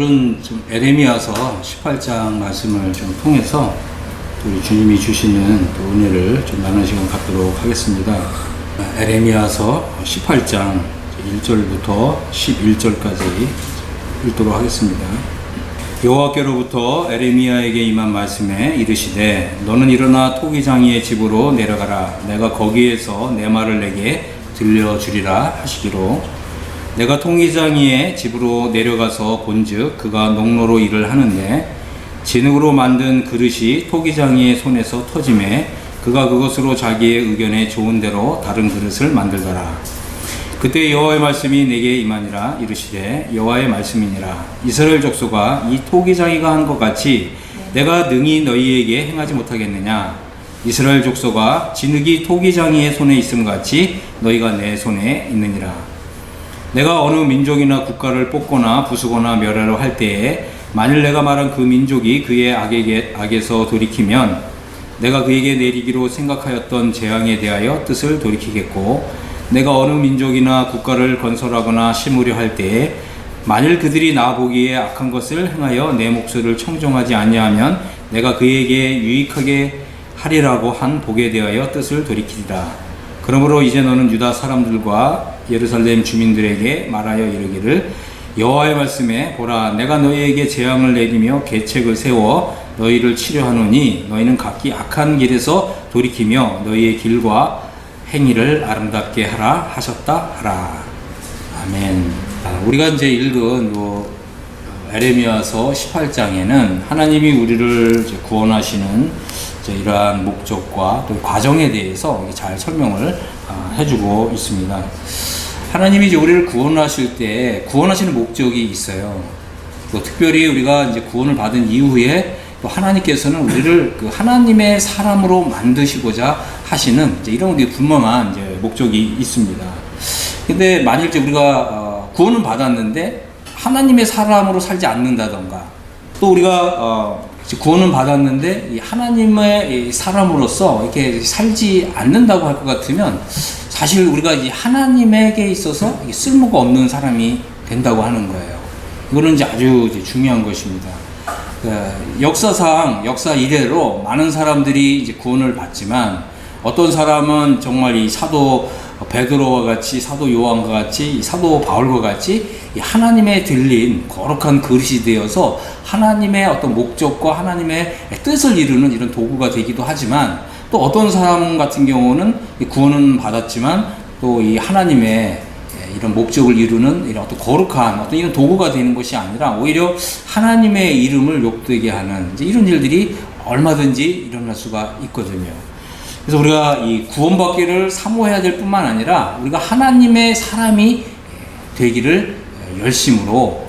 오늘은 좀 에레미야서 18장 말씀을 좀 통해서 우리 주님이 주시는 또 은혜를 좀 나누는 시간 갖도록 하겠습니다. 에레미야서 18장 1절부터 11절까지 읽도록 하겠습니다. 여호와께로부터 에레미야에게 임한 말씀에 이르시되 너는 일어나 토기장이의 집으로 내려가라. 내가 거기에서 내 말을 내게 들려주리라 하시기로 내가 토기장이의 집으로 내려가서 본즉 그가 농로로 일을 하는데 진흙으로 만든 그릇이 토기장이의 손에서 터짐에 그가 그것으로 자기의 의견에 좋은 대로 다른 그릇을 만들더라. 그때 여호와의 말씀이 내게 임하니라. 이르시되 여호와의 말씀이니라. 이스라엘 족속아, 이 토기장이가 한 것 같이 내가 능히 너희에게 행하지 못하겠느냐. 이스라엘 족속아, 진흙이 토기장이의 손에 있음 같이 너희가 내 손에 있느니라. 내가 어느 민족이나 국가를 뽑거나 부수거나 멸하려 할 때에 만일 내가 말한 그 민족이 그의 악에서 돌이키면 내가 그에게 내리기로 생각하였던 재앙에 대하여 뜻을 돌이키겠고, 내가 어느 민족이나 국가를 건설하거나 심으려 할 때에 만일 그들이 나 보기에 악한 것을 행하여 내 목소리를 청종하지 아니하면 내가 그에게 유익하게 하리라고 한 복에 대하여 뜻을 돌이키리라. 그러므로 이제 너는 유다 사람들과 예루살렘 주민들에게 말하여 이르기를 여호와의 말씀에 보라, 내가 너희에게 재앙을 내리며 계책을 세워 너희를 치료하노니 너희는 각기 악한 길에서 돌이키며 너희의 길과 행위를 아름답게 하라 하셨다 하라. 아멘. 우리가 이제 읽은 에레미야서 18장에는 하나님이 우리를 구원하시는 이러한 목적과 또 과정에 대해서 잘 설명을 해주고 있습니다. 하나님이 이제 우리를 구원하실 때 구원하시는 목적이 있어요. 또 특별히 우리가 이제 구원을 받은 이후에 또 하나님께서는 우리를 그 하나님의 사람으로 만드시고자 하시는 이제 이런 분명한 이제 목적이 있습니다. 근데 만일 이제 우리가 구원은 받았는데 하나님의 사람으로 살지 않는다던가, 또 우리가 구원은 받았는데 하나님의 사람으로서 이렇게 살지 않는다고 할 것 같으면 사실 우리가 이 하나님에게 있어서 쓸모가 없는 사람이 된다고 하는 거예요. 이거는 이제 아주 이제 중요한 것입니다. 역사상 역사 이래로 많은 사람들이 이제 구원을 받지만 어떤 사람은 정말 이 사도 베드로와 같이, 사도 요한과 같이, 사도 바울과 같이 하나님의 들린 거룩한 그릇이 되어서 하나님의 어떤 목적과 하나님의 뜻을 이루는 이런 도구가 되기도 하지만, 또 어떤 사람 같은 경우는 구원은 받았지만 또 이 하나님의 이런 목적을 이루는 이런 어떤 거룩한 어떤 이런 도구가 되는 것이 아니라 오히려 하나님의 이름을 욕되게 하는 이제 이런 일들이 얼마든지 일어날 수가 있거든요. 그래서 우리가 이 구원받기를 사모해야 될 뿐만 아니라 우리가 하나님의 사람이 되기를 열심으로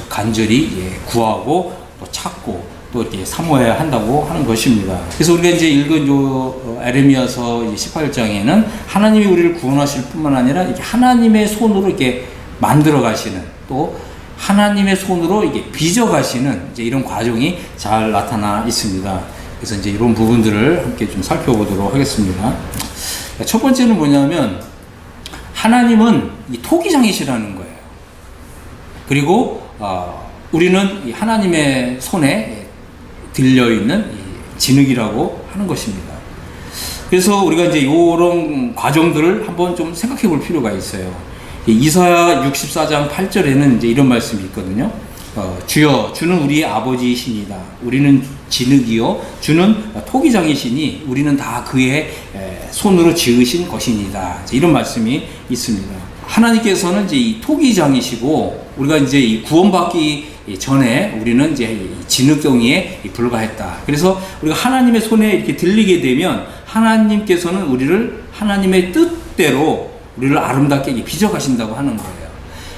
간절히 구하고 또 찾고 또 이렇게 사모해야 한다고 하는 것입니다. 그래서 우리가 이제 읽은 에레미야서 18장에는 하나님이 우리를 구원하실 뿐만 아니라 이렇게 하나님의 손으로 이렇게 만들어 가시는, 또 하나님의 손으로 이게 빚어 가시는 이제 이런 과정이 잘 나타나 있습니다. 그래서 이제 이런 부분들을 함께 좀 살펴보도록 하겠습니다. 첫 번째는 뭐냐면 하나님은 이 토기장이시라는 거예요. 그리고 우리는 이 하나님의 손에 들려있는 진흙이라고 하는 것입니다. 그래서 우리가 이제 이런 과정들을 한번 좀 생각해 볼 필요가 있어요. 이사야 64장 8절에는 이제 이런 말씀이 있거든요. 주여, 주는 우리의 아버지이시니다. 우리는 진흙이요, 주는 토기장이시니 우리는 다 그의 손으로 지으신 것이니다. 이런 말씀이 있습니다. 하나님께서는 이제 이 토기장이시고 우리가 이제 이 구원받기 전에 우리는 이제 진흙덩이에 불과했다. 그래서 우리가 하나님의 손에 이렇게 들리게 되면 하나님께서는 우리를 하나님의 뜻대로 우리를 아름답게 빚어가신다고 하는 거예요.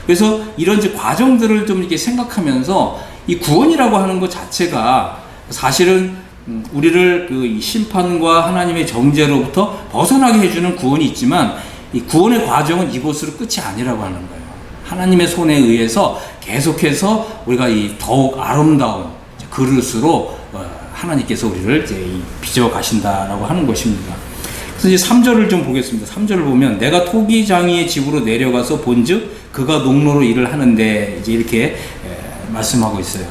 그래서 이런 이제 과정들을 좀 이렇게 생각하면서 이 구원이라고 하는 것 자체가 사실은 우리를 그 심판과 하나님의 정죄로부터 벗어나게 해주는 구원이 있지만 이 구원의 과정은 이곳으로 끝이 아니라고 하는 거예요. 하나님의 손에 의해서 계속해서 우리가 이 더욱 아름다운 그릇으로 하나님께서 우리를 이제 빚어 가신다라고 하는 것입니다. 그래서 이제 3절을 좀 보겠습니다. 3절을 보면 내가 토기장이의 집으로 내려가서 본즉 그가 농로로 일을 하는데 이제 이렇게 말씀하고 있어요.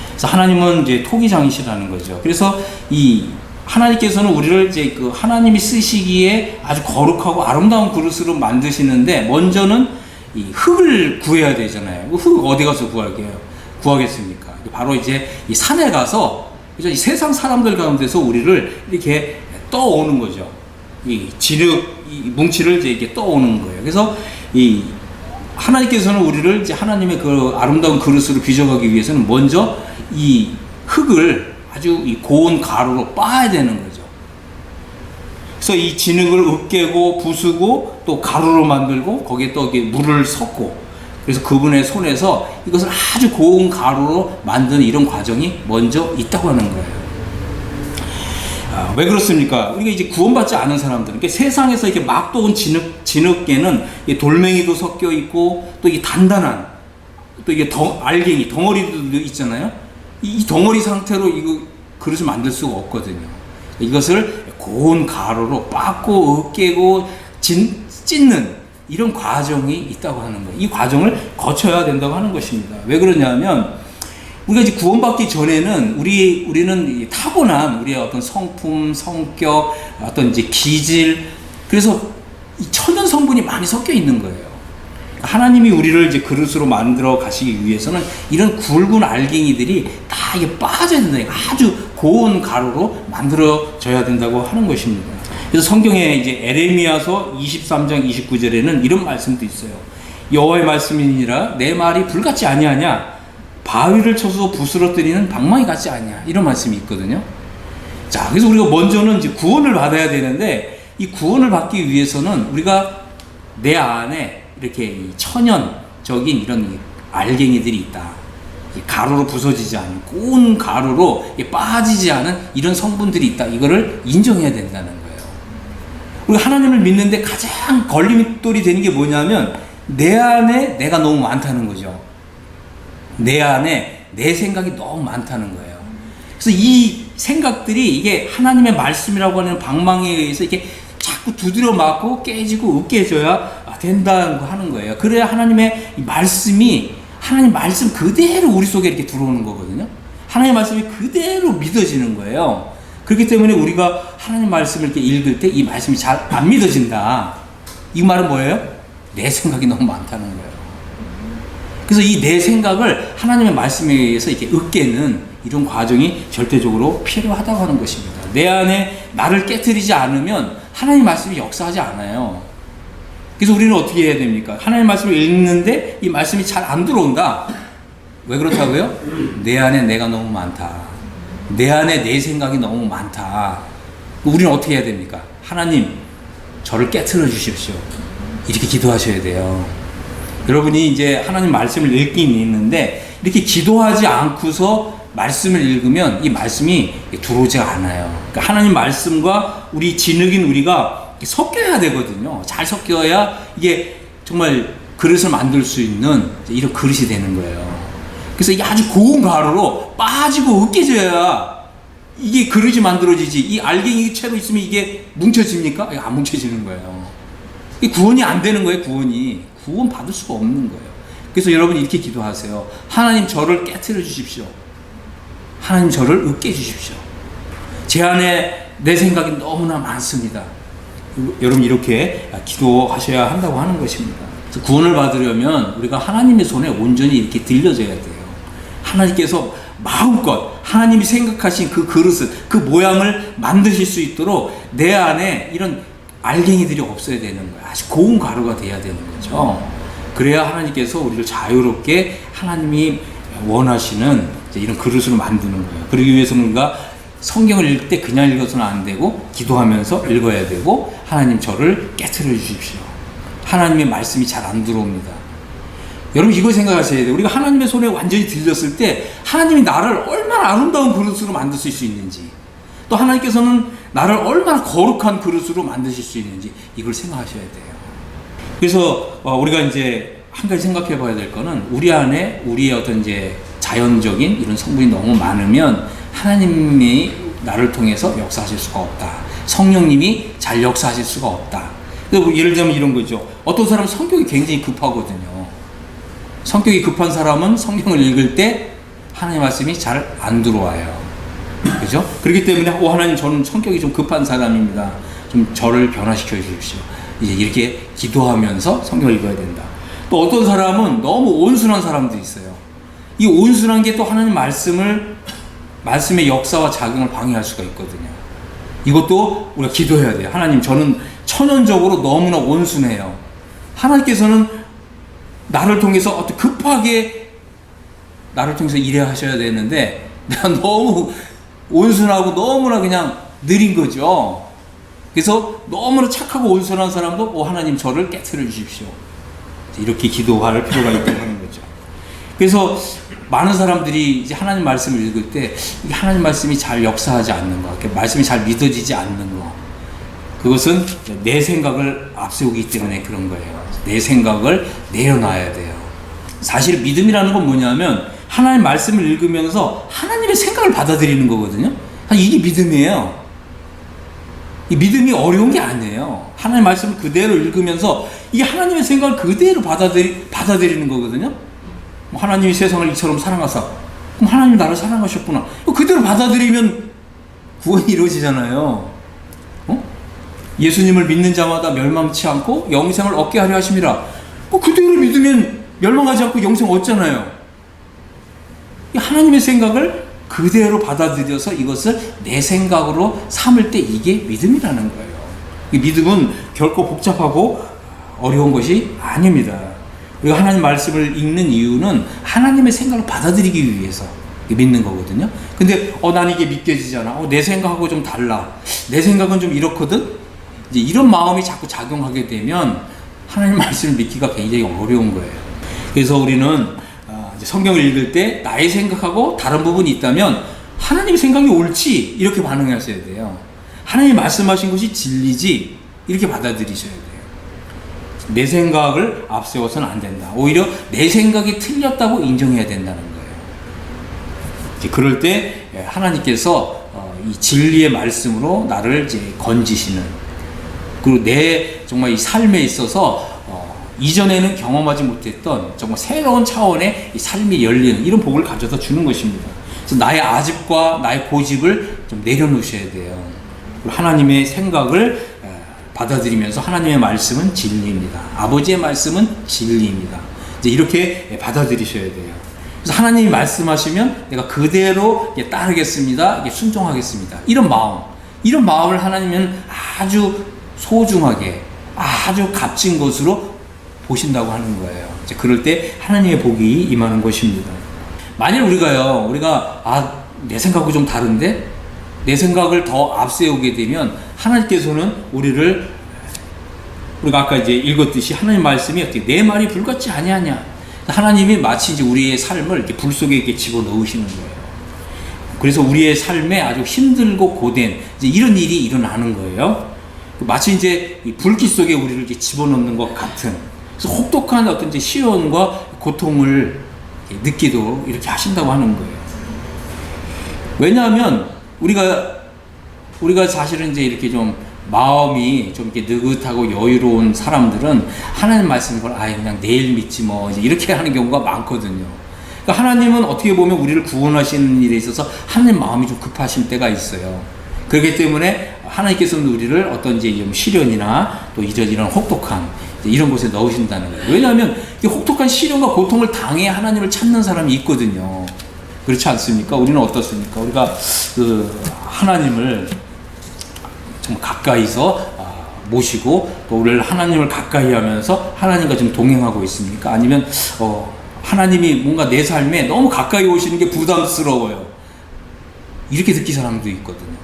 그래서 하나님은 이제 토기장이시라는 거죠. 그래서 이 하나님께서는 우리를 이제 그 하나님이 쓰시기에 아주 거룩하고 아름다운 그릇으로 만드시는데, 먼저는 이 흙을 구해야 되잖아요. 흙 어디 가서 구하겠습니까? 바로 이제 이 산에 가서, 그죠? 이 세상 사람들 가운데서 우리를 이렇게 떠오는 거죠. 이 이 뭉치를 이제 이렇게 떠오는 거예요. 그래서 이 하나님께서는 우리를 이제 하나님의 그 아름다운 그릇으로 빚어가기 위해서는 먼저 이 흙을 아주 이 고운 가루로 빻아야 되는 거죠. 그래서 이 진흙을 으깨고 부수고 또 가루로 만들고 거기에 또 물을 섞고, 그래서 그분의 손에서 이것을 아주 고운 가루로 만드는 이런 과정이 먼저 있다고 하는 거예요. 왜 그렇습니까? 우리가 이제 구원받지 않은 사람들, 그러니까 세상에서 이렇게 막 떠온 진흙계는 돌멩이도 섞여 있고, 또 이게 단단한, 또 이게 알갱이, 덩어리도 있잖아요. 이 덩어리 상태로 이거 그릇을 만들 수가 없거든요. 이것을 고운 가루로 빻고 으깨고 찢는 이런 과정이 있다고 하는 거예요. 이 과정을 거쳐야 된다고 하는 것입니다. 왜 그러냐면, 우리가 이제 구원받기 전에는 우리는 타고난 우리의 어떤 성품, 성격, 어떤 이제 기질, 그래서 이 천연 성분이 많이 섞여 있는 거예요. 하나님이 우리를 이제 그릇으로 만들어 가시기 위해서는 이런 굵은 알갱이들이 다 이게 빠져야 된다. 아주 고운 가루로 만들어져야 된다고 하는 것입니다. 그래서 성경에 이제 에레미야서 23장 29절에는 이런 말씀도 있어요. 여호와의 말씀이니라 내 말이 불같지 아니하냐, 바위를 쳐서 부스러뜨리는 방망이 같지 않냐, 이런 말씀이 있거든요. 자, 그래서 우리가 먼저는 이제 구원을 받아야 되는데, 이 구원을 받기 위해서는 우리가 내 안에 이렇게 천연적인 이런 알갱이들이 있다. 가루로 부서지지 않은 고운 가루로 빠지지 않은 이런 성분들이 있다. 이거를 인정해야 된다는 거예요. 우리가 하나님을 믿는데 가장 걸림돌이 되는 게 뭐냐면, 내 안에 내가 너무 많다는 거죠. 내 안에 내 생각이 너무 많다는 거예요. 그래서 이 생각들이 이게 하나님의 말씀이라고 하는 방망이에 의해서 이렇게 자꾸 두드려 맞고 깨지고 으깨져야 된다고 하는 거예요. 그래야 하나님의 이 말씀이, 하나님 말씀 그대로 우리 속에 이렇게 들어오는 거거든요. 하나님의 말씀이 그대로 믿어지는 거예요. 그렇기 때문에 우리가 하나님 말씀을 이렇게 읽을 때 이 말씀이 잘 안 믿어진다. 이 말은 뭐예요? 내 생각이 너무 많다는 거예요. 그래서 이 내 생각을 하나님의 말씀에 의해서 이렇게 으깨는 이런 과정이 절대적으로 필요하다고 하는 것입니다. 내 안에 나를 깨트리지 않으면 하나님 말씀이 역사하지 않아요. 그래서 우리는 어떻게 해야 됩니까? 하나님 말씀을 읽는데 이 말씀이 잘 안 들어온다. 왜 그렇다고요? 내 안에 내가 너무 많다. 내 안에 내 생각이 너무 많다. 우리는 어떻게 해야 됩니까? 하나님, 저를 깨트려 주십시오. 이렇게 기도하셔야 돼요. 여러분이 이제 하나님 말씀을 읽긴 읽는데, 이렇게 기도하지 않고서 말씀을 읽으면 이 말씀이 들어오지 않아요. 그러니까 하나님 말씀과 우리 진흙인 우리가 섞여야 되거든요. 잘 섞여야 이게 정말 그릇을 만들 수 있는 이런 그릇이 되는 거예요. 그래서 이게 아주 고운 가루로 빠지고 으깨져야 이게 그릇이 만들어지지. 이 알갱이 채로 있으면 이게 뭉쳐집니까? 안 뭉쳐지는 거예요. 이 구원이 안 되는 거예요. 구원 받을 수가 없는 거예요. 그래서 여러분 이렇게 기도하세요. 하나님, 저를 깨트려 주십시오. 하나님, 저를 으깨 주십시오. 제 안에 내 생각이 너무나 많습니다. 여러분 이렇게 기도하셔야 한다고 하는 것입니다. 그래서 구원을 받으려면 우리가 하나님의 손에 온전히 이렇게 들려져야 돼요. 하나님께서 마음껏 하나님이 생각하신 그 그릇을, 그 모양을 만드실 수 있도록 내 안에 이런 알갱이들이 없어야 되는 거예요. 아주 고운 가루가 돼야 되는 거죠. 그래야 하나님께서 우리를 자유롭게 하나님이 원하시는 이런 그릇으로 만드는 거예요. 그러기 위해서는 우리가 성경을 읽을 때 그냥 읽어서는 안 되고 기도하면서 읽어야 되고, 하나님, 저를 깨트려 주십시오. 하나님의 말씀이 잘 안 들어옵니다. 여러분 이거 생각하셔야 돼요. 우리가 하나님의 손에 완전히 들렸을 때 하나님이 나를 얼마나 아름다운 그릇으로 만드실 수 있는지, 또 하나님께서는 나를 얼마나 거룩한 그릇으로 만드실 수 있는지, 이걸 생각하셔야 돼요. 그래서 우리가 이제 한 가지 생각해 봐야 될 거는, 우리 안에 우리의 어떤 이제 자연적인 이런 성분이 너무 많으면 하나님이 나를 통해서 역사하실 수가 없다. 성령님이 잘 역사하실 수가 없다. 예를 들면 이런 거죠. 어떤 사람은 성격이 굉장히 급하거든요. 성격이 급한 사람은 성경을 읽을 때 하나님의 말씀이 잘 안 들어와요. 그죠? 그렇기 때문에 하나님, 저는 성격이 좀 급한 사람입니다. 좀 저를 변화시켜 주십시오. 이제 이렇게 기도하면서 성경을 읽어야 된다. 또 어떤 사람은 너무 온순한 사람도 있어요. 이 온순한 게 또 하나님 말씀의 역사와 작용을 방해할 수가 있거든요. 이것도 우리가 기도해야 돼요. 하나님, 저는 천연적으로 너무나 온순해요. 하나님께서는 나를 통해서 어떻게 급하게 나를 통해서 일해야 하셔야 되는데 내가 너무 온순하고 너무나 그냥 느린 거죠. 그래서 너무나 착하고 온순한 사람도 하나님, 저를 깨트려 주십시오. 이렇게 기도할 필요가 있다고 하는 거죠. 그래서 많은 사람들이 이제 하나님 말씀을 읽을 때 하나님 말씀이 잘 역사하지 않는 거, 말씀이 잘 믿어지지 않는 거, 그것은 내 생각을 앞세우기 때문에 그런 거예요. 내 생각을 내려놔야 돼요. 사실 믿음이라는 건 뭐냐면 하나님 말씀을 읽으면서 하나님의 생각을 받아들이는 거거든요. 이게 믿음이에요. 이 믿음이 어려운 게 아니에요. 하나님 말씀을 그대로 읽으면서 이게 하나님의 생각을 그대로 받아들이는 거거든요. 하나님이 세상을 이처럼 사랑하사, 그럼 하나님 나를 사랑하셨구나. 그대로 받아들이면 구원이 이루어지잖아요. 예수님을 믿는 자마다 멸망치 않고 영생을 얻게 하려 하심이라. 그대로 믿으면 멸망하지 않고 영생 얻잖아요. 하나님의 생각을 그대로 받아들여서 이것을 내 생각으로 삼을 때 이게 믿음이라는 거예요. 이 믿음은 결코 복잡하고 어려운 것이 아닙니다. 우리가 하나님 말씀을 읽는 이유는 하나님의 생각을 받아들이기 위해서 믿는 거거든요. 근데 난 이게 믿겨지잖아. 내 생각하고 좀 달라. 내 생각은 좀 이렇거든. 이제 이런 마음이 자꾸 작용하게 되면 하나님 말씀을 믿기가 굉장히 어려운 거예요. 그래서 우리는 성경을 읽을 때 나의 생각하고 다른 부분이 있다면 하나님의 생각이 옳지 이렇게 반응하셔야 돼요. 하나님이 말씀하신 것이 진리지 이렇게 받아들이셔야 돼요. 내 생각을 앞세워서는 안 된다. 오히려 내 생각이 틀렸다고 인정해야 된다는 거예요. 이제 그럴 때 하나님께서 이 진리의 말씀으로 나를 이제 건지시는, 그리고 내 정말 이 삶에 있어서 이전에는 경험하지 못했던 정말 새로운 차원의 이 삶이 열리는 이런 복을 가져다 주는 것입니다. 그래서 나의 아집과 나의 고집을 좀 내려놓으셔야 돼요. 하나님의 생각을 받아들이면서 하나님의 말씀은 진리입니다. 아버지의 말씀은 진리입니다. 이제 이렇게 받아들이셔야 돼요. 그래서 하나님이 말씀하시면 내가 그대로 따르겠습니다. 순종하겠습니다. 이런 마음을 하나님은 아주 소중하게, 아주 값진 것으로 보신다고 하는 거예요. 이제 그럴 때 하나님의 복이 임하는 것입니다. 만일 우리가 내 생각하고 좀 다른데 내 생각을 더 앞세우게 되면 하나님께서는 우리가 아까 이제 읽었듯이 하나님 말씀이 어떻게 내 말이 불같지 아니하냐. 하나님이 마치 이제 우리의 삶을 이렇게 불 속에 이렇게 집어넣으시는 거예요. 그래서 우리의 삶에 아주 힘들고 고된 이제 이런 일이 일어나는 거예요. 마치 이제 이 불길 속에 우리를 이렇게 집어넣는 것 같은, 그래서 혹독한 어떤 이제 시련과 고통을 느끼도록 이렇게 하신다고 하는 거예요. 왜냐하면 우리가 사실은 이제 이렇게 좀 마음이 좀 이렇게 느긋하고 여유로운 사람들은 하나님 말씀을 그냥 내일 믿지 뭐 이렇게 하는 경우가 많거든요. 그러니까 하나님은 어떻게 보면 우리를 구원하시는 일에 있어서 하나님 마음이 좀 급하신 때가 있어요. 그렇기 때문에 하나님께서는 우리를 어떤 이제 시련이나 또 이런 혹독한 이런 곳에 넣으신다는 거예요. 왜냐하면 이 혹독한 시련과 고통을 당해 하나님을 찾는 사람이 있거든요. 그렇지 않습니까? 우리는 어떻습니까? 우리가 하나님을 좀 가까이서 모시고 또 우리를 하나님을 가까이 하면서 하나님과 좀 동행하고 있습니까? 아니면 하나님이 뭔가 내 삶에 너무 가까이 오시는 게 부담스러워요. 이렇게 느끼는 사람도 있거든요.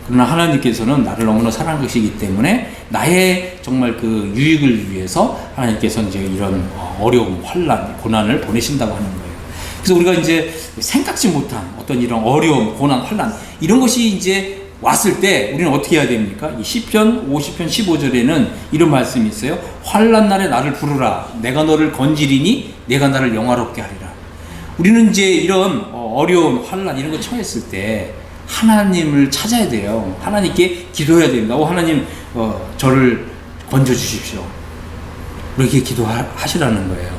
그러나 하나님께서는 나를 너무나 사랑하시기 때문에 나의 정말 그 유익을 위해서 하나님께서 이제 이런 어려움, 환난, 고난을 보내신다고 하는 거예요. 그래서 우리가 이제 생각지 못한 어떤 이런 어려움, 고난, 환난 이런 것이 이제 왔을 때 우리는 어떻게 해야 됩니까? 이 시편 50편 15절에는 이런 말씀이 있어요. 환난 날에 나를 부르라. 내가 너를 건지리니 내가 나를 영화롭게 하리라. 우리는 이제 이런 어려운 환난 이런 거 처했을 때 하나님을 찾아야 돼요. 하나님께 기도해야 됩니다. 하나님 저를 건져주십시오. 그렇게 기도하시라는 거예요.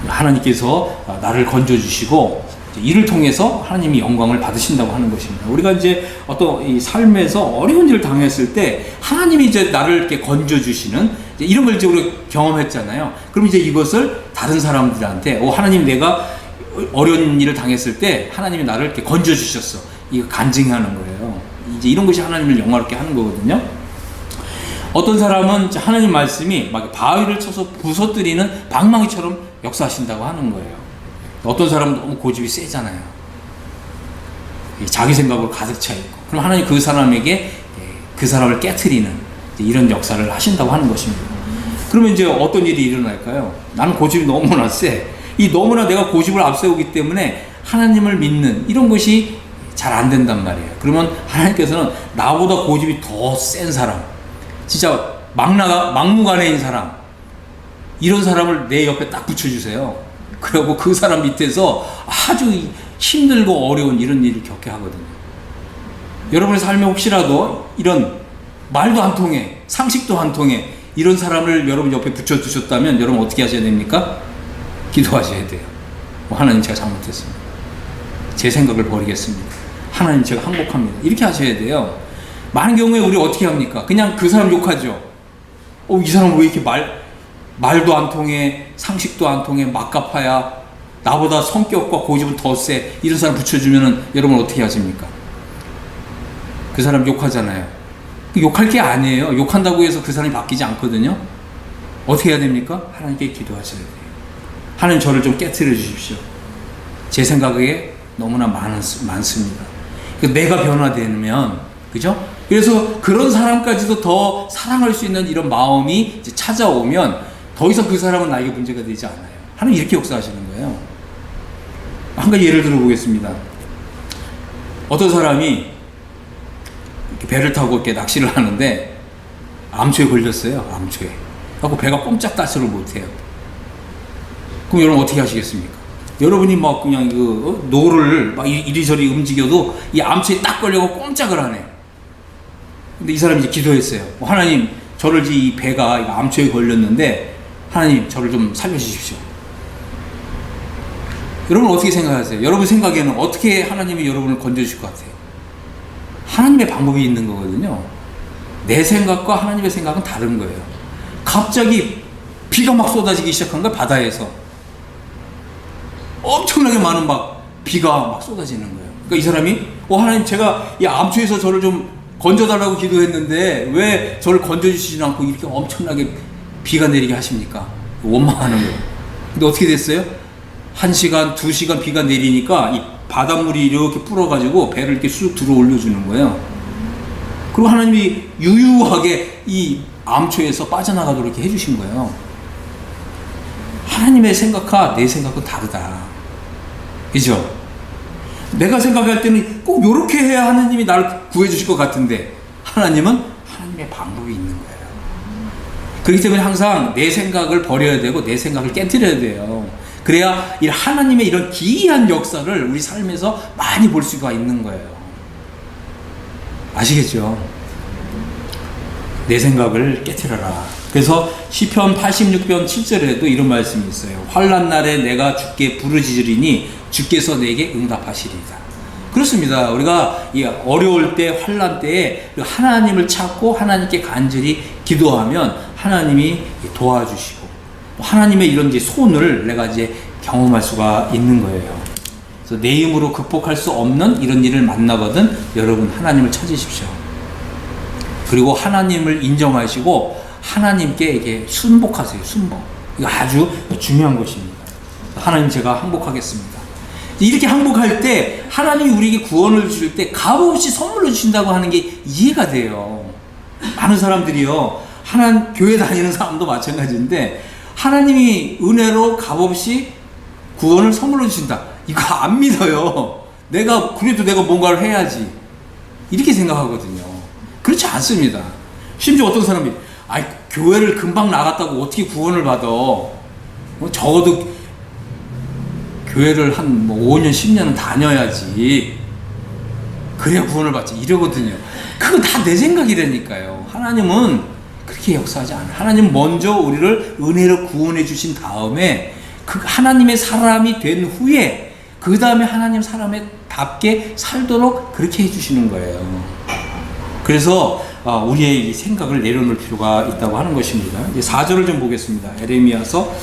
하나님께서 나를 건져주시고 이를 통해서 하나님이 영광을 받으신다고 하는 것입니다. 우리가 이제 어떤 이 삶에서 어려운 일을 당했을 때 하나님이 이제 나를 이렇게 건져주시는 이런 걸 이제 우리가 경험했잖아요. 그럼 이제 이것을 다른 사람들한테 하나님 내가 어려운 일을 당했을 때 하나님이 나를 이렇게 건져주셨어. 이거 간증하는 거예요. 이제 이런 것이 하나님을 영화롭게 하는 거거든요. 어떤 사람은 하나님 말씀이 막 바위를 쳐서 부서뜨리는 방망이처럼 역사하신다고 하는 거예요. 어떤 사람은 너무 고집이 세잖아요. 자기 생각으로 가득 차 있고. 그럼 하나님 그 사람에게 그 사람을 깨트리는 이런 역사를 하신다고 하는 것입니다. 그러면 이제 어떤 일이 일어날까요? 나는 고집이 너무나 세. 너무나 내가 고집을 앞세우기 때문에 하나님을 믿는 이런 것이 잘 안 된단 말이에요. 그러면 하나님께서는 나보다 고집이 더 센 사람, 진짜 막무가내인 사람, 이런 사람을 내 옆에 딱 붙여주세요. 그리고 그 사람 밑에서 아주 힘들고 어려운 이런 일을 겪게 하거든요. 여러분의 삶에 혹시라도 이런 말도 안 통해, 상식도 안 통해 이런 사람을 여러분 옆에 붙여주셨다면 여러분 어떻게 하셔야 됩니까? 기도하셔야 돼요. 하나님 제가 잘못했습니다. 제 생각을 버리겠습니다. 하나님 제가 항복합니다. 이렇게 하셔야 돼요. 많은 경우에 우리 어떻게 합니까? 그냥 그 사람 욕하죠. 이 사람 왜 이렇게 말도 안 통해, 상식도 안 통해, 막가파야, 나보다 성격과 고집은 더 세, 이런 사람 붙여주면은 여러분 어떻게 하십니까? 그 사람 욕하잖아요. 욕할 게 아니에요. 욕한다고 해서 그 사람이 바뀌지 않거든요. 어떻게 해야 됩니까? 하나님께 기도하셔야 돼요. 하나님 저를 좀 깨트려 주십시오. 제 생각에 너무나 많습니다. 내가 변화되면, 그죠? 그래서 그런 사람까지도 더 사랑할 수 있는 이런 마음이 이제 찾아오면 더 이상 그 사람은 나에게 문제가 되지 않아요. 하나님 이렇게 역사하시는 거예요. 한 가지 예를 들어보겠습니다. 어떤 사람이 이렇게 배를 타고 이렇게 낚시를 하는데 암초에 걸렸어요. 암초에. 그래서 배가 꼼짝달싹을 못해요. 그럼 여러분 어떻게 하시겠습니까? 여러분이 막 그냥 노를 막 이리저리 움직여도 이 암초에 딱 걸려서 꼼짝을 하네. 근데 이 사람이 이제 기도했어요. 하나님, 저를 이 배가 암초에 걸렸는데 하나님 저를 좀 살려주십시오. 여러분 어떻게 생각하세요? 여러분 생각에는 어떻게 하나님이 여러분을 건져주실 것 같아요? 하나님의 방법이 있는 거거든요. 내 생각과 하나님의 생각은 다른 거예요. 갑자기 비가 막 쏟아지기 시작한 거야, 바다에서. 엄청나게 많은 비가 막 쏟아지는 거예요. 그러니까 이 사람이 하나님 제가 이 암초에서 저를 좀 건져달라고 기도했는데 왜 저를 건져주시지 않고 이렇게 엄청나게 비가 내리게 하십니까? 원망하는 거예요. 근데 어떻게 됐어요? 1시간, 2시간 비가 내리니까 이 바닷물이 이렇게 불어가지고 배를 이렇게 쑥 들어 올려주는 거예요. 그리고 하나님이 유유하게 이 암초에서 빠져나가도록 이렇게 해주신 거예요. 하나님의 생각과 내 생각은 다르다. 그죠? 내가 생각할 때는 꼭 이렇게 해야 하나님이 나를 구해주실 것 같은데 하나님은 하나님의 방법이 있는 거예요. 그렇기 때문에 항상 내 생각을 버려야 되고 내 생각을 깨트려야 돼요. 그래야 이 하나님의 이런 기이한 역사를 우리 삶에서 많이 볼 수가 있는 거예요. 아시겠죠? 내 생각을 깨트려라. 그래서 시편 86편 7절에도 이런 말씀이 있어요. 환난 날에 내가 주께 부르짖으리니 주께서 내게 응답하시리이다. 그렇습니다. 우리가 이 어려울 때, 환난 때에 하나님을 찾고 하나님께 간절히 기도하면 하나님이 도와주시고 하나님의 이런 이제 손을 내가 이제 경험할 수가 있는 거예요. 그래서 내 힘으로 극복할 수 없는 이런 일을 만나거든 여러분 하나님을 찾으십시오. 그리고 하나님을 인정하시고 하나님께 이렇게 순복하세요. 순복. 이거 아주 중요한 것입니다. 하나님 제가 항복하겠습니다. 이렇게 항복할 때 하나님이 우리에게 구원을 주실 때 값없이 선물로 주신다고 하는 게 이해가 돼요. 많은 사람들이요. 교회 다니는 사람도 마찬가지인데 하나님이 은혜로 값없이 구원을 선물로 주신다. 이거 안 믿어요. 그래도 내가 뭔가를 해야지. 이렇게 생각하거든요. 그렇지 않습니다. 심지어 어떤 사람이 교회를 금방 나갔다고 어떻게 구원을 받아? 적어도 교회를 한 5년, 10년은 다녀야지. 그래야 구원을 받지. 이러거든요. 그건 다 내 생각이라니까요. 하나님은 그렇게 역사하지 않아요. 하나님 먼저 우리를 은혜로 구원해 주신 다음에 그 하나님의 사람이 된 후에 그 다음에 하나님 사람에 답게 살도록 그렇게 해주시는 거예요. 그래서 우리의 이 생각을 내려놓을 필요가 있다고 하는 것입니다. 이제 4절을 좀 보겠습니다. 에레미야서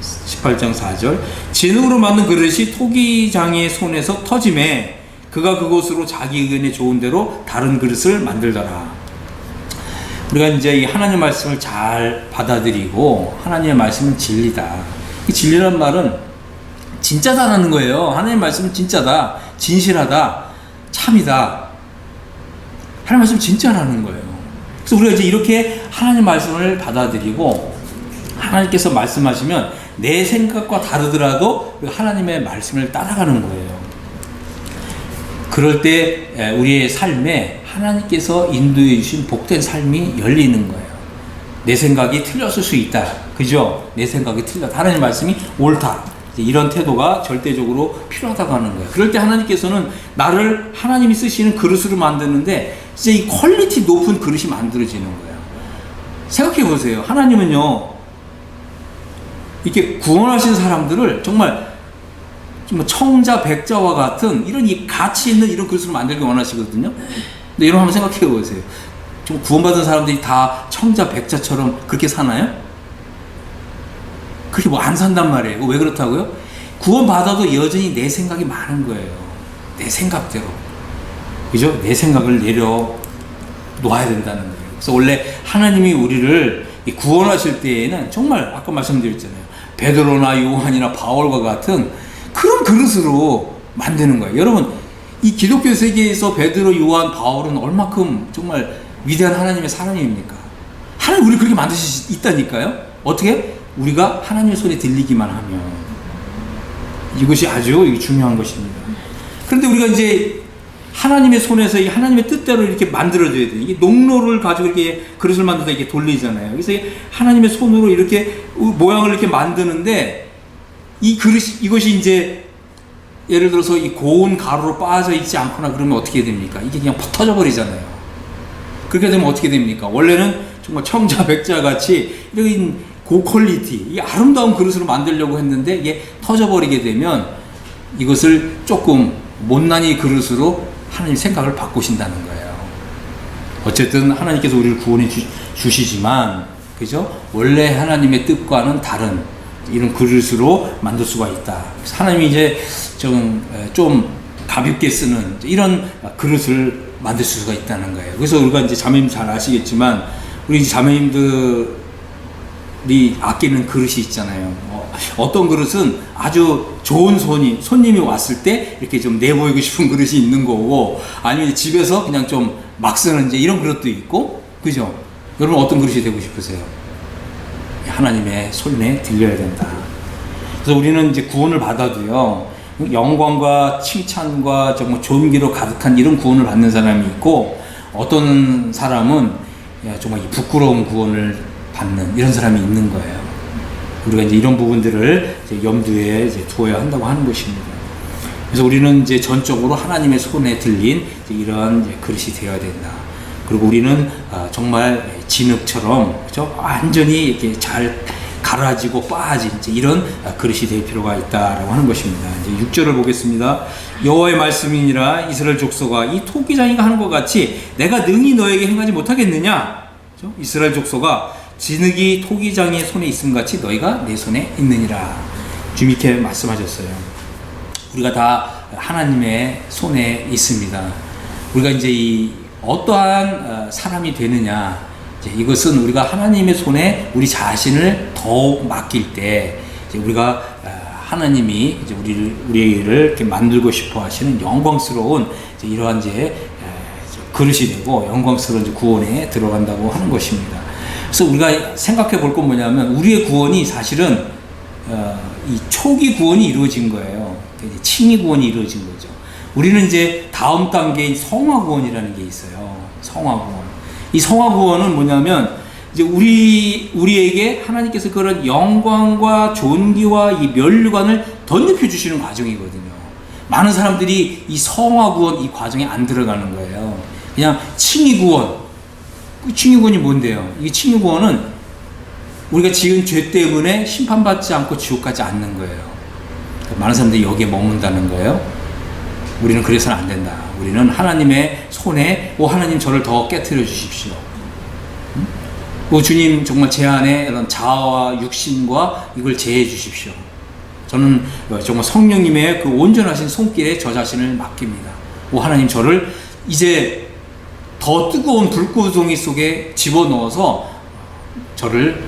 18장 4절. 진흙으로 만든 그릇이 토기장의 손에서 터짐에 그가 그곳으로 자기 의견에 좋은 대로 다른 그릇을 만들더라. 우리가 이제 이 하나님 말씀을 잘 받아들이고 하나님의 말씀은 진리다. 이 진리란 말은 진짜다라는 거예요. 하나님 말씀은 진짜다, 진실하다, 참이다. 하나님 말씀은 진짜라는 거예요. 그래서 우리가 이제 이렇게 하나님 말씀을 받아들이고 하나님께서 말씀하시면 내 생각과 다르더라도 하나님의 말씀을 따라가는 거예요. 그럴 때 우리의 삶에 하나님께서 인도해 주신 복된 삶이 열리는 거예요. 내 생각이 틀렸을 수 있다. 그죠? 내 생각이 틀렸다. 하나님 말씀이 옳다. 이런 태도가 절대적으로 필요하다고 하는 거예요. 그럴 때 하나님께서는 나를 하나님이 쓰시는 그릇으로 만드는데 진짜 이 퀄리티 높은 그릇이 만들어지는 거예요. 생각해 보세요. 하나님은요, 이렇게 구원하신 사람들을 정말 청자, 백자와 같은 이런 이 가치 있는 이런 그릇으로 만들기 원하시거든요. 근데 이런 거 한번 생각해 보세요. 좀 구원받은 사람들이 다 청자, 백자처럼 그렇게 사나요? 그렇게 뭐 안 산단 말이에요. 왜 그렇다고요? 구원받아도 여전히 내 생각이 많은 거예요. 내 생각대로. 그죠? 내 생각을 내려놓아야 된다는 거예요. 그래서 원래 하나님이 우리를 구원하실 때에는 정말 아까 말씀드렸잖아요. 베드로나 요한이나 바울과 같은 그런 그릇으로 만드는 거예요. 여러분, 이 기독교 세계에서 베드로, 요한, 바울은 얼마큼 정말 위대한 하나님의 사람입니까? 하나님 우리 그렇게 만드실 수 있다니까요. 어떻게? 우리가 하나님의 손에 들리기만 하면. 이것이 아주 중요한 것입니다. 그런데 우리가 이제 하나님의 손에서 이 하나님의 뜻대로 이렇게 만들어줘야 돼요. 이게 농로를 가지고 이렇게 그릇을 만들다 이렇게 돌리잖아요. 그래서 하나님의 손으로 이렇게 모양을 이렇게 만드는데 이 그릇이, 이것이 이제 예를 들어서 이 고운 가루로 빠져 있지 않거나 그러면 어떻게 됩니까? 이게 그냥 퍽 터져 버리잖아요. 그렇게 되면 어떻게 됩니까? 원래는 정말 청자, 백자 같이 이런 고퀄리티, 이 아름다운 그릇으로 만들려고 했는데 이게 터져버리게 되면 이것을 조금 못난이 그릇으로 하나님 생각을 바꾸신다는 거예요. 어쨌든 하나님께서 우리를 구원해 주시지만, 그죠? 원래 하나님의 뜻과는 다른 이런 그릇으로 만들 수가 있다. 하나님이 이제 좀 가볍게 쓰는 이런 그릇을 만들 수가 있다는 거예요. 그래서 우리가 이제 자매님 잘 아시겠지만, 우리 자매님들이 아끼는 그릇이 있잖아요. 어떤 그릇은 아주 좋은 손님이 왔을 때 이렇게 좀 내보이고 싶은 그릇이 있는 거고, 아니면 집에서 그냥 좀 막 쓰는 이제 이런 그릇도 있고, 그죠? 여러분 어떤 그릇이 되고 싶으세요? 하나님의 손에 들려야 된다. 그래서 우리는 이제 구원을 받아도요, 영광과 칭찬과 정말 존귀로 가득한 이런 구원을 받는 사람이 있고, 어떤 사람은 정말 부끄러운 구원을 받는 이런 사람이 있는 거예요. 우리가 이제 이런 부분들을 이제 염두에 이제 두어야 한다고 하는 것입니다. 그래서 우리는 이제 전적으로 하나님의 손에 들린 이런 그릇이 되어야 된다. 그리고 우리는 정말 진흙처럼, 그렇죠? 완전히 이렇게 잘 갈아지고 빠진 이런 그릇이 될 필요가 있다라고 하는 것입니다. 이제 6절을 보겠습니다. 여호와의 말씀이니라 이스라엘 족속아, 이 토기장이가 하는 것 같이 내가 능히 너에게 행하지 못하겠느냐? 그렇죠? 이스라엘 족속아, 진흙이 토기장의 손에 있음 같이 너희가 내 손에 있느니라. 주님 이렇게 말씀하셨어요. 우리가 다 하나님의 손에 있습니다. 우리가 이제 이 어떠한 사람이 되느냐, 이것은 우리가 하나님의 손에 우리 자신을 더욱 맡길 때, 이제 우리가 하나님이 이제 우리를 이렇게 만들고 싶어 하시는 영광스러운 이제 이러한 그릇이 되고 영광스러운 구원에 들어간다고 하는 것입니다. 그래서 우리가 생각해 볼 건 뭐냐면, 우리의 구원이 사실은 이 초기 구원이 이루어진 거예요. 칭의 구원이 이루어진 거죠. 우리는 이제 다음 단계인 성화 구원이라는 게 있어요. 성화 구원. 이 성화 구원은 뭐냐면, 이제 우리에게 하나님께서 그런 영광과 존귀와 이 면류관을 덧입혀 주시는 과정이거든요. 많은 사람들이 이 성화 구원 이 과정에 안 들어가는 거예요. 그냥 칭의 구원. 칭의 구원이 뭔데요? 이 칭의 구원은 우리가 지은 죄 때문에 심판받지 않고 지옥 가지 않는 거예요. 많은 사람들이 여기에 머문다는 거예요. 우리는 그래서는 안 된다. 우리는 하나님의 손에 하나님 저를 더 깨트려 주십시오. 주님 정말 제 안에 이런 자아와 육신과 이걸 제해 주십시오. 저는 정말 성령님의 그 온전하신 손길에 저 자신을 맡깁니다. 하나님 저를 이제 더 뜨거운 불구덩이 속에 집어넣어서 저를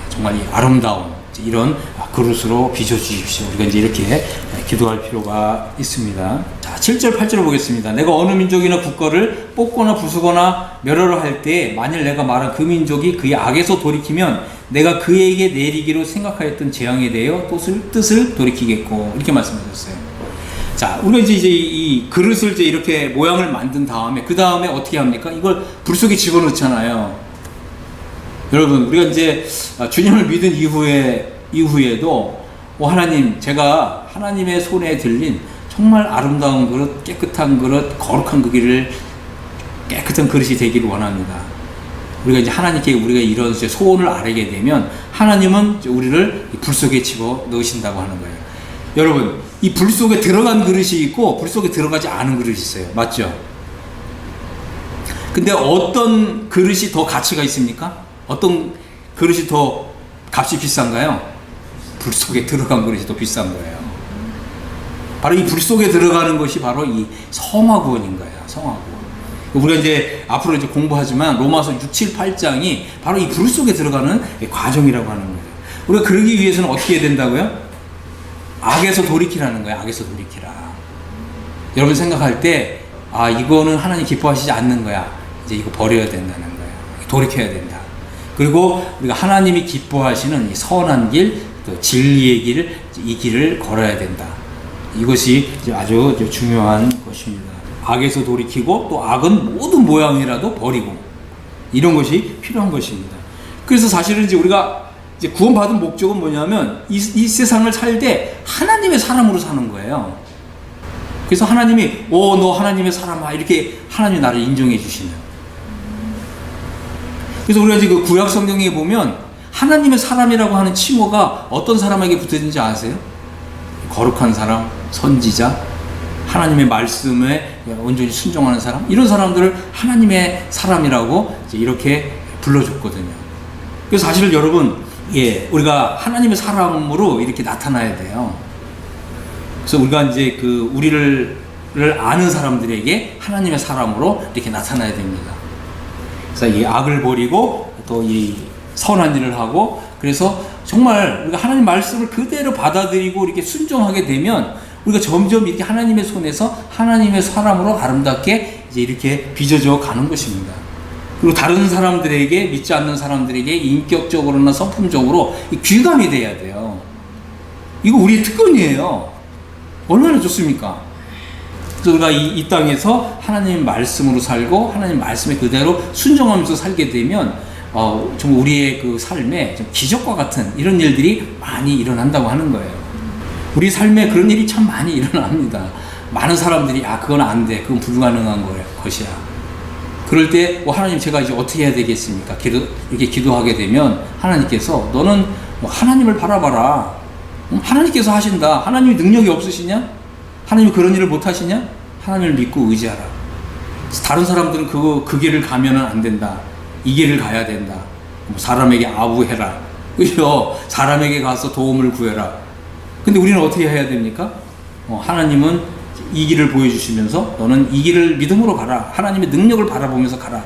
정말 이 아름다운 이런 그릇으로 빚어주십시오. 우리가 이제 이렇게 기도할 필요가 있습니다. 자, 7절, 8절 보겠습니다. 내가 어느 민족이나 국가를 뽑거나 부수거나 멸하려 할 때 만일 내가 말한 그 민족이 그의 악에서 돌이키면 내가 그에게 내리기로 생각하였던 재앙에 대하여 뜻을 돌이키겠고, 이렇게 말씀하셨어요. 자, 우리가 이제 이 그릇을 이제 이렇게 모양을 만든 다음에 그 다음에 어떻게 합니까? 이걸 불 속에 집어넣잖아요. 여러분, 우리가 이제 주님을 믿은 이후에도 하나님, 제가 하나님의 손에 들린 정말 아름다운 그릇, 깨끗한 그릇, 거룩한 그 길을 깨끗한 그릇이 되기를 원합니다. 우리가 이제 하나님께 우리가 이런 소원을 아뢰게 되면 하나님은 우리를 불 속에 집어 넣으신다고 하는 거예요. 여러분, 이 불 속에 들어간 그릇이 있고 불 속에 들어가지 않은 그릇이 있어요. 맞죠? 근데 어떤 그릇이 더 가치가 있습니까? 어떤 그릇이 더 값이 비싼가요? 불 속에 들어간 그릇이 더 비싼 거예요. 바로 이 불 속에 들어가는 것이 바로 이 성화구원인 거예요. 성화구원. 우리가 이제 앞으로 이제 공부하지만 로마서 6, 7, 8장이 바로 이 불 속에 들어가는 과정이라고 하는 거예요. 우리가 그러기 위해서는 어떻게 해야 된다고요? 악에서 돌이키라는 거예요. 악에서 돌이키라. 여러분 생각할 때, 이거는 하나님 기뻐하시지 않는 거야. 이제 이거 버려야 된다는 거예요. 돌이켜야 된다. 그리고 우리가 하나님이 기뻐하시는 이 선한 길, 또 진리의 길, 이 길을 걸어야 된다. 이것이 아주 중요한 것입니다. 악에서 돌이키고 또 악은 모든 모양이라도 버리고, 이런 것이 필요한 것입니다. 그래서 사실은 이제 우리가 이제 구원받은 목적은 뭐냐면 이 세상을 살 때 하나님의 사람으로 사는 거예요. 그래서 하나님이 너 하나님의 사람아, 이렇게 하나님이 나를 인정해 주시는. 그래서 우리가 이제 그 구약 성경에 보면 하나님의 사람이라고 하는 칭호가 어떤 사람에게 붙어있는지 아세요? 거룩한 사람, 선지자, 하나님의 말씀에 온전히 순종하는 사람, 이런 사람들을 하나님의 사람이라고 이제 이렇게 불러줬거든요. 그래서 사실 여러분, 우리가 하나님의 사람으로 이렇게 나타나야 돼요. 그래서 우리가 이제 우리를 아는 사람들에게 하나님의 사람으로 이렇게 나타나야 됩니다. 그래서 이 악을 버리고 또 이 선한 일을 하고, 그래서 정말 우리가 하나님 말씀을 그대로 받아들이고 이렇게 순종하게 되면 우리가 점점 이렇게 하나님의 손에서 하나님의 사람으로 아름답게 이제 이렇게 빚어져 가는 것입니다. 그리고 다른 사람들에게, 믿지 않는 사람들에게 인격적으로나 성품적으로 귀감이 돼야 돼요. 이거 우리의 특권이에요. 얼마나 좋습니까? 그래서 우리가 이 땅에서 하나님 말씀으로 살고 하나님 말씀에 그대로 순종하면서 살게 되면 정말 우리의 그 삶에 좀 기적과 같은 이런 일들이 많이 일어난다고 하는 거예요. 우리 삶에 그런 일이 참 많이 일어납니다. 많은 사람들이 그건 안 돼, 그건 불가능한 것이야. 그럴 때 하나님, 제가 이제 어떻게 해야 되겠습니까? 이렇게 기도하게 되면 하나님께서 너는 하나님을 바라봐라. 하나님께서 하신다. 하나님이 능력이 없으시냐? 하나님이 그런 일을 못 하시냐? 하나님을 믿고 의지하라. 다른 사람들은 그 길을 가면은 안 된다. 이 길을 가야 된다. 사람에게 아부해라. 그죠? 사람에게 가서 도움을 구해라. 근데 우리는 어떻게 해야 됩니까? 하나님은 이 길을 보여주시면서 너는 이 길을 믿음으로 가라. 하나님의 능력을 바라보면서 가라.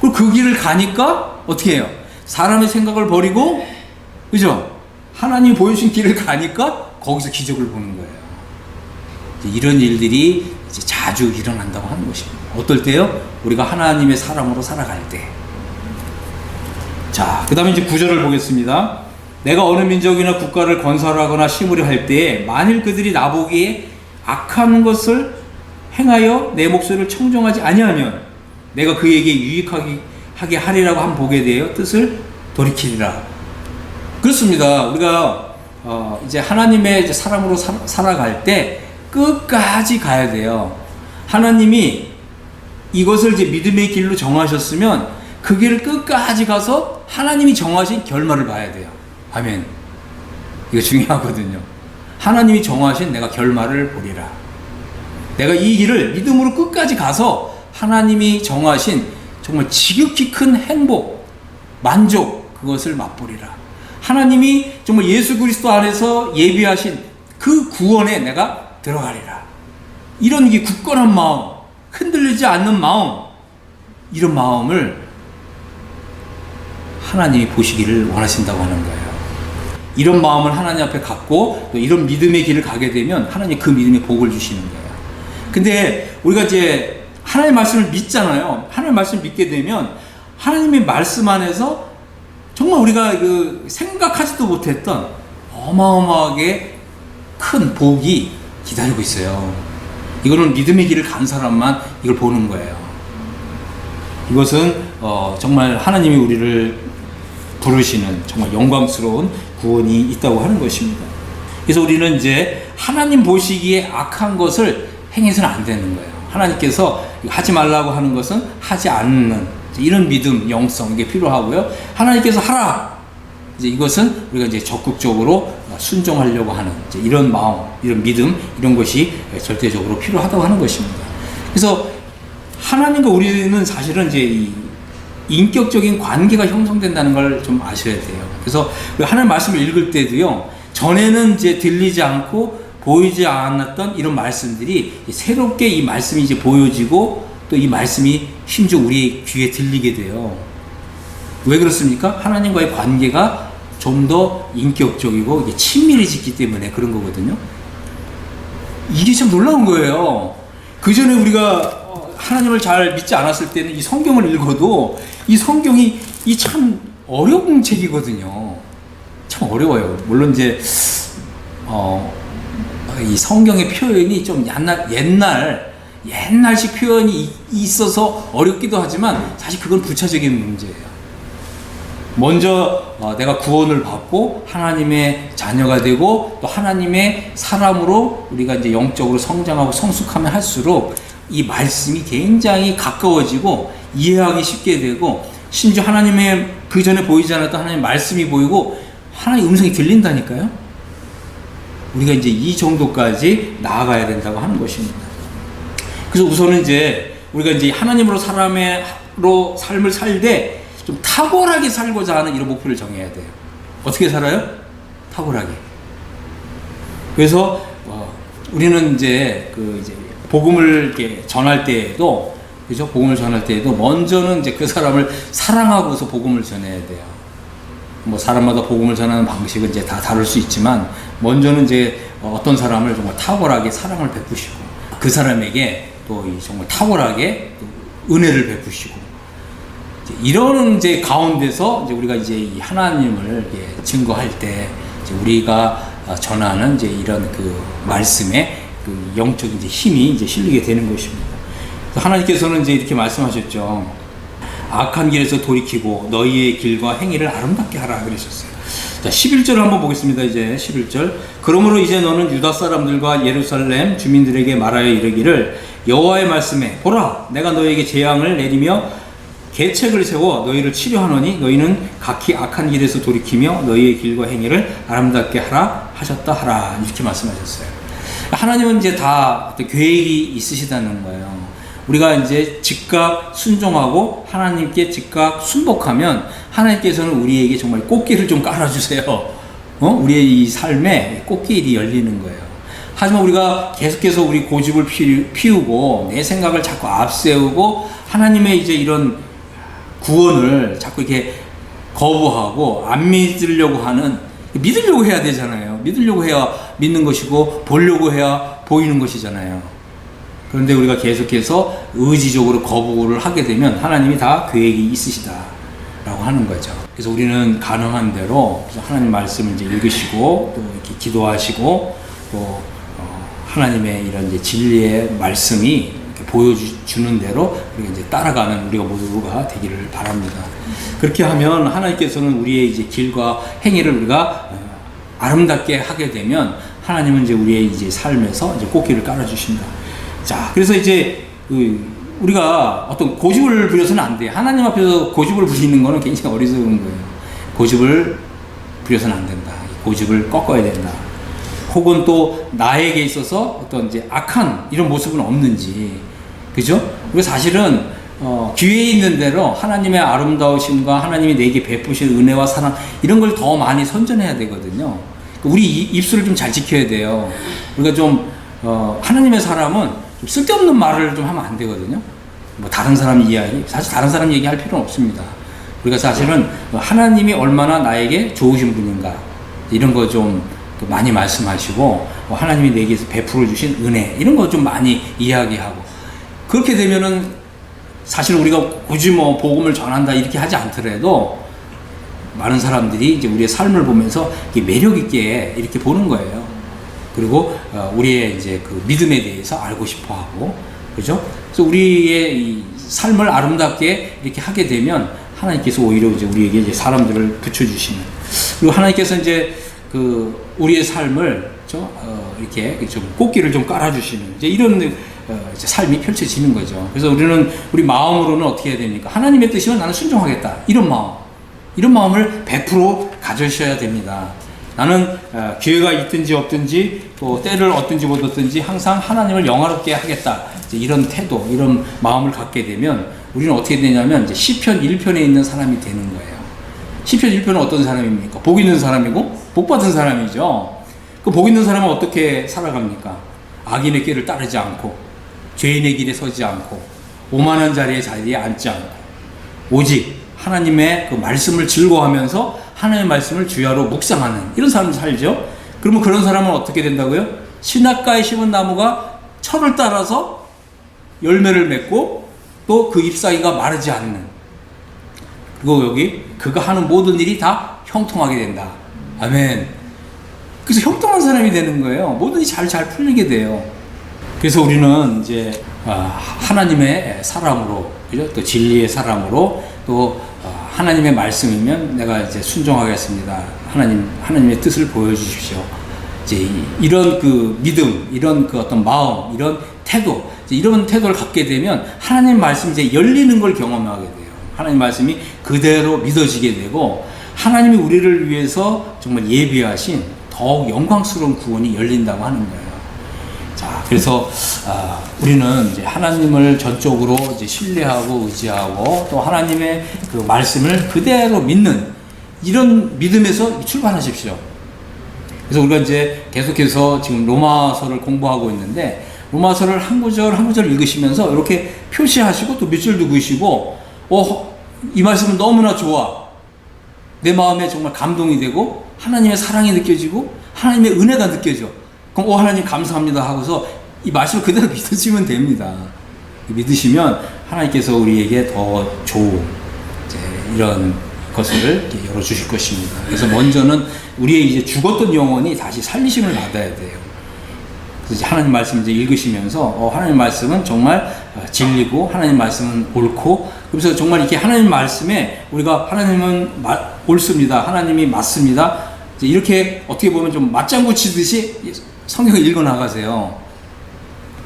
그리고 그 길을 가니까 어떻게 해요? 사람의 생각을 버리고, 그죠? 하나님이 보여주신 길을 가니까 거기서 기적을 보는 거예요. 이런 일들이 이제 자주 일어난다고 하는 것입니다. 어떨 때요? 우리가 하나님의 사람으로 살아갈 때. 자, 그 다음에 이제 9절을 보겠습니다. 내가 어느 민족이나 국가를 건설하거나 심으려 할 때에 만일 그들이 나보기에 악한 것을 행하여 내 목소리를 청종하지 아니하면 내가 그에게 유익하게 하리라고 한 복에 대하여 뜻을 돌이키리라. 그렇습니다. 우리가 이제 하나님의 이제 사람으로 살아갈 때 끝까지 가야 돼요. 하나님이 이것을 이제 믿음의 길로 정하셨으면 그 길을 끝까지 가서 하나님이 정하신 결말을 봐야 돼요. 아멘. 이거 중요하거든요. 하나님이 정하신 내가 결말을 보리라. 내가 이 길을 믿음으로 끝까지 가서 하나님이 정하신 정말 지극히 큰 행복, 만족, 그것을 맛보리라. 하나님이 정말 예수 그리스도 안에서 예비하신 그 구원에 내가 들어가리라. 이런 게 굳건한 마음, 흔들리지 않는 마음, 이런 마음을 하나님이 보시기를 원하신다고 하는 거예요. 이런 마음을 하나님 앞에 갖고 또 이런 믿음의 길을 가게 되면 하나님 그 믿음의 복을 주시는 거예요. 근데 우리가 이제 하나님의 말씀을 믿잖아요. 하나님의 말씀을 믿게 되면 하나님의 말씀 안에서 정말 우리가 그 생각하지도 못했던 어마어마하게 큰 복이 기다리고 있어요. 이거는 믿음의 길을 간 사람만 이걸 보는 거예요. 이것은 정말 하나님이 우리를 부르시는 정말 영광스러운 구원이 있다고 하는 것입니다. 그래서 우리는 이제 하나님 보시기에 악한 것을 행해서는 안 되는 거예요. 하나님께서 하지 말라고 하는 것은 하지 않는 이런 믿음, 영성 이게 필요하고요. 하나님께서 하라. 이제 이것은 우리가 이제 적극적으로 순종하려고 하는 이제 이런 마음, 이런 믿음, 이런 것이 절대적으로 필요하다고 하는 것입니다. 그래서 하나님과 우리는 사실은 이제 이 인격적인 관계가 형성된다는 걸 좀 아셔야 돼요. 그래서 하나님 말씀을 읽을 때도요, 전에는 이제 들리지 않고 보이지 않았던 이런 말씀들이 새롭게 이 말씀이 이제 보여지고 또 이 말씀이 심지어 우리의 귀에 들리게 돼요. 왜 그렇습니까? 하나님과의 관계가 좀 더 인격적이고 친밀해지기 때문에 그런 거거든요. 이게 참 놀라운 거예요. 그 전에 우리가 하나님을 잘 믿지 않았을 때는 이 성경을 읽어도 이 성경이 이 참 어려운 책이거든요. 참 어려워요. 물론 이제 이 성경의 표현이 좀 옛날식 표현이 있어서 어렵기도 하지만 사실 그건 부차적인 문제예요. 먼저 내가 구원을 받고 하나님의 자녀가 되고 또 하나님의 사람으로 우리가 이제 영적으로 성장하고 성숙하면 할수록 이 말씀이 굉장히 가까워지고 이해하기 쉽게 되고 심지어 하나님의 그 전에 보이지 않았던 하나님의 말씀이 보이고 하나님의 음성이 들린다니까요. 우리가 이제 이 정도까지 나아가야 된다고 하는 것입니다. 그래서 우선은 이제 우리가 이제 하나님으로 삶을 살되 좀 탁월하게 살고자 하는 이런 목표를 정해야 돼요. 어떻게 살아요? 탁월하게. 그래서 우리는 이제 복음을 이렇게 전할 때에도, 그죠? 복음을 전할 때에도 먼저는 이제 그 사람을 사랑하고서 복음을 전해야 돼요. 뭐 사람마다 복음을 전하는 방식은 이제 다 다를 수 있지만 먼저는 이제 어떤 사람을 정말 탁월하게 사랑을 베푸시고 그 사람에게 또 정말 탁월하게 또 은혜를 베푸시고 이런 이제 가운데서 이제 우리가 이제 이 하나님을 증거할 때 이제 우리가 전하는 이제 이런 그 말씀에 그 영적인 이제 힘이 이제 실리게 되는 것입니다. 하나님께서는 이제 이렇게 말씀하셨죠. 악한 길에서 돌이키고 너희의 길과 행위를 아름답게 하라 그러셨어요. 자, 11절 한번 보겠습니다. 이제 11절. 그러므로 이제 너는 유다 사람들과 예루살렘 주민들에게 말하여 이르기를 여호와의 말씀에 보라 내가 너희에게 재앙을 내리며 계책을 세워 너희를 치료하노니 너희는 각기 악한 길에서 돌이키며 너희의 길과 행위를 아름답게 하라 하셨다 하라 이렇게 말씀하셨어요. 하나님은 이제 다 계획이 있으시다는 거예요. 우리가 이제 즉각 순종하고 하나님께 즉각 순복하면 하나님께서는 우리에게 정말 꽃길을 좀 깔아주세요. 우리의 이 삶에 꽃길이 열리는 거예요. 하지만 우리가 계속해서 우리 고집을 피우고 내 생각을 자꾸 앞세우고 하나님의 이제 이런 구원을 자꾸 이렇게 거부하고 안 믿으려고 하는, 믿으려고 해야 되잖아요. 믿으려고 해야 믿는 것이고 보려고 해야 보이는 것이잖아요. 그런데 우리가 계속해서 의지적으로 거부를 하게 되면 하나님이 다 계획이 있으시다라고 하는 거죠. 그래서 우리는 가능한 대로 하나님 말씀을 이제 읽으시고 또 이렇게 기도하시고 또 하나님의 이런 이제 진리의 말씀이 이렇게 보여주는 대로 우리가 이제 따라가는 우리가 모두가 되기를 바랍니다. 그렇게 하면 하나님께서는 우리의 이제 길과 행위를 우리가 아름답게 하게 되면 하나님은 이제 우리의 이제 삶에서 이제 꽃길을 깔아주신다. 자, 그래서 이제 우리가 어떤 고집을 부려서는 안 돼. 하나님 앞에서 고집을 부리는 거는 굉장히 어리석은 거예요. 고집을 부려서는 안 된다. 고집을 꺾어야 된다. 혹은 또 나에게 있어서 어떤 이제 악한 이런 모습은 없는지, 그죠? 그리고 사실은 기회에 있는 대로 하나님의 아름다우심과 하나님이 내게 베푸신 은혜와 사랑 이런 걸 더 많이 선전해야 되거든요. 우리 입술을 좀 잘 지켜야 돼요. 우리가 좀 하나님의 사람은 좀 쓸데없는 말을 좀 하면 안 되거든요. 뭐 다른 사람 이야기, 사실 다른 사람 얘기할 필요는 없습니다. 우리가 사실은 하나님이 얼마나 나에게 좋으신 분인가 이런 거 좀 많이 말씀하시고, 하나님이 내게서 베풀어 주신 은혜 이런 거 좀 많이 이야기하고, 그렇게 되면은 사실 우리가 굳이 뭐 복음을 전한다 이렇게 하지 않더라도 많은 사람들이 이제 우리의 삶을 보면서 매력 있게 이렇게 보는 거예요. 그리고 우리의 이제 그 믿음에 대해서 알고 싶어하고, 그죠? 그래서 우리의 이 삶을 아름답게 이렇게 하게 되면 하나님께서 오히려 이제 우리에게 이제 사람들을 붙여주시는, 그리고 하나님께서 이제 그 우리의 삶을 이렇게 좀 꽃길을 좀 깔아주시는 이제 이런 이제 삶이 펼쳐지는 거죠. 그래서 우리 마음으로는 어떻게 해야 됩니까? 하나님의 뜻이면 나는 순종하겠다. 이런 마음을 100% 가져셔야 됩니다. 나는 기회가 있든지 없든지 또 때를 얻든지 못 얻든지 항상 하나님을 영화롭게 하겠다. 이제 이런 태도, 이런 마음을 갖게 되면 우리는 어떻게 되냐면 이제 시편 1편에 있는 사람이 되는 거예요. 시편 1편은 어떤 사람입니까? 복 있는 사람이고 복 받은 사람이죠. 그 복 있는 사람은 어떻게 살아갑니까? 악인의 길을 따르지 않고 죄인의 길에 서지 않고 오만한 자리에 앉지 않고 오직 하나님의 그 말씀을 즐거워하면서 하나님의 말씀을 주야로 묵상하는 이런 삶을 살죠. 그러면 그런 사람은 어떻게 된다고요? 신학가에 심은 나무가 철을 따라서 열매를 맺고 또 그 잎사귀가 마르지 않는, 그리고 여기 그가 하는 모든 일이 다 형통하게 된다. 아멘. 그래서 형통한 사람이 되는 거예요. 모든 일이 잘 풀리게 돼요. 그래서 우리는 이제 하나님의 사람으로, 그죠? 또 진리의 사람으로, 또 하나님의 말씀이면 내가 이제 순종하겠습니다. 하나님의 뜻을 보여주십시오. 이제 이런 그 믿음, 이런 그 어떤 마음, 이런 태도, 이런 태도를 갖게 되면 하나님 말씀이 이제 열리는 걸 경험하게 돼요. 하나님 말씀이 그대로 믿어지게 되고, 하나님이 우리를 위해서 정말 예비하신 더욱 영광스러운 구원이 열린다고 하는 거예요. 자, 그래서 우리는 이제 하나님을 전적으로 이제 신뢰하고 의지하고 또 하나님의 그 말씀을 그대로 믿는 이런 믿음에서 출발하십시오. 그래서 우리가 이제 계속해서 지금 로마서를 공부하고 있는데, 로마서를 한 구절 한 구절 읽으시면서 이렇게 표시하시고 또 밑줄도 그으시고, 이 말씀은 너무나 좋아. 내 마음에 정말 감동이 되고 하나님의 사랑이 느껴지고 하나님의 은혜가 느껴져. 그럼 하나님 감사합니다 하고서 이 말씀을 그대로 믿으시면 됩니다. 믿으시면 하나님께서 우리에게 더 좋은 이런 것을 열어주실 것입니다. 그래서 먼저는 우리의 이제 죽었던 영혼이 다시 살리심을 받아야 돼요. 그래서 이제 하나님 말씀 이제 읽으시면서 하나님 말씀은 정말 진리고 하나님 말씀은 옳고, 그래서 정말 이렇게 하나님 말씀에 우리가 하나님은 옳습니다, 하나님이 맞습니다, 이제 이렇게 어떻게 보면 좀 맞장구 치듯이 성경을 읽어 나가세요.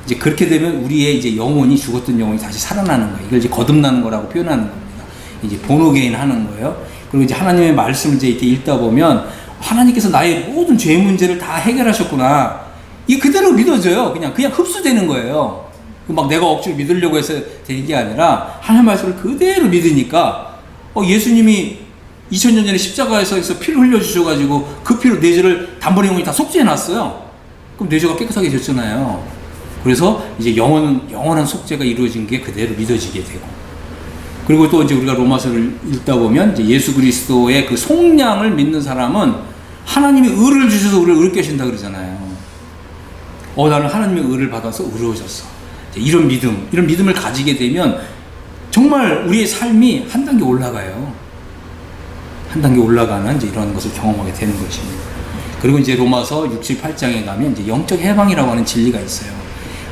이제 그렇게 되면 우리의 이제 영혼이, 죽었던 영혼이 다시 살아나는 거예요. 이걸 이제 거듭나는 거라고 표현하는 겁니다. 이제 본어게인 하는 거예요. 그리고 이제 하나님의 말씀을 이제 이렇게 읽다 보면 하나님께서 나의 모든 죄 문제를 다 해결하셨구나. 이게 그대로 믿어져요. 그냥 흡수되는 거예요. 막 내가 억지로 믿으려고 해서 되는 게 아니라 하나님의 말씀을 그대로 믿으니까 예수님이 2000년 전에 십자가에서 피를 흘려주셔가지고 그 피로 내 죄를 단번에 영원히 다 속죄해놨어요. 그럼 내 죄가 깨끗하게 됐잖아요. 그래서 이제 영원한 속죄가 이루어진 게 그대로 믿어지게 되고, 그리고 또 이제 우리가 로마서를 읽다 보면 이제 예수 그리스도의 그 속량을 믿는 사람은 하나님이 의를 주셔서 우리를 의롭게 하신다 그러잖아요. 나는 하나님의 의를 받아서 의로워졌어. 이런 믿음을 가지게 되면 정말 우리의 삶이 한 단계 올라가요. 한 단계 올라가는 이제 이런 것을 경험하게 되는 것입니다. 그리고 이제 로마서 6, 7, 8장에 가면 이제 영적 해방이라고 하는 진리가 있어요.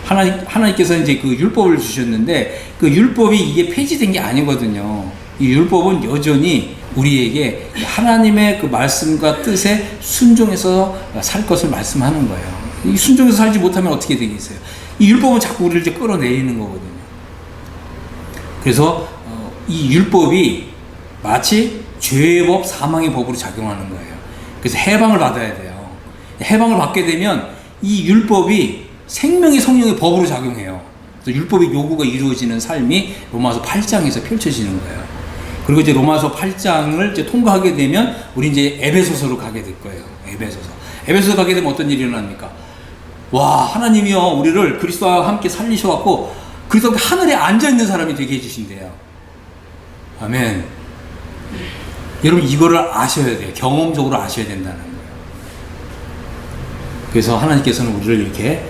하나님께서 이제 그 율법을 주셨는데 그 율법이 이게 폐지된 게 아니거든요. 이 율법은 여전히 우리에게 하나님의 그 말씀과 뜻에 순종해서 살 것을 말씀하는 거예요. 이 순종해서 살지 못하면 어떻게 되겠어요? 이 율법은 자꾸 우리를 이제 끌어내리는 거거든요. 그래서 이 율법이 마치 죄의 법, 사망의 법으로 작용하는 거예요. 그래서 해방을 받아야 돼요. 해방을 받게 되면 이 율법이 생명의 성령의 법으로 작용해요. 그래서 율법의 요구가 이루어지는 삶이 로마서 8장에서 펼쳐지는 거예요. 그리고 이제 로마서 8장을 이제 통과하게 되면 우리 이제 에베소서로 가게 될 거예요. 에베소서 가게 되면 어떤 일이 일어납니까? 와, 하나님이요, 우리를 그리스도와 함께 살리셔갖고 그리스도 하늘에 앉아있는 사람이 되게 해주신대요. 아멘. 여러분, 이거를 아셔야 돼요. 경험적으로 아셔야 된다는 거예요. 그래서 하나님께서는 우리를 이렇게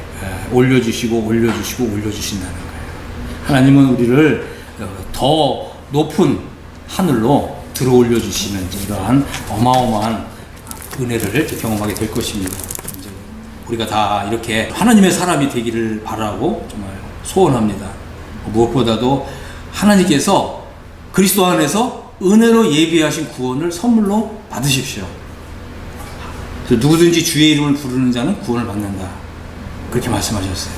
올려주신다는 거예요. 하나님은 우리를 더 높은 하늘로 들어 올려주시는 이러한 어마어마한 은혜를 경험하게 될 것입니다. 이제 우리가 다 이렇게 하나님의 사람이 되기를 바라고 정말 소원합니다. 무엇보다도 하나님께서 그리스도 안에서 은혜로 예비하신 구원을 선물로 받으십시오. 누구든지 주의 이름을 부르는 자는 구원을 받는다. 그렇게 말씀하셨어요.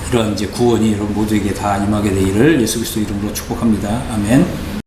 이런 이제 구원이 여러분 모두에게 다 임하게 되기를 예수 그리스도 이름으로 축복합니다. 아멘.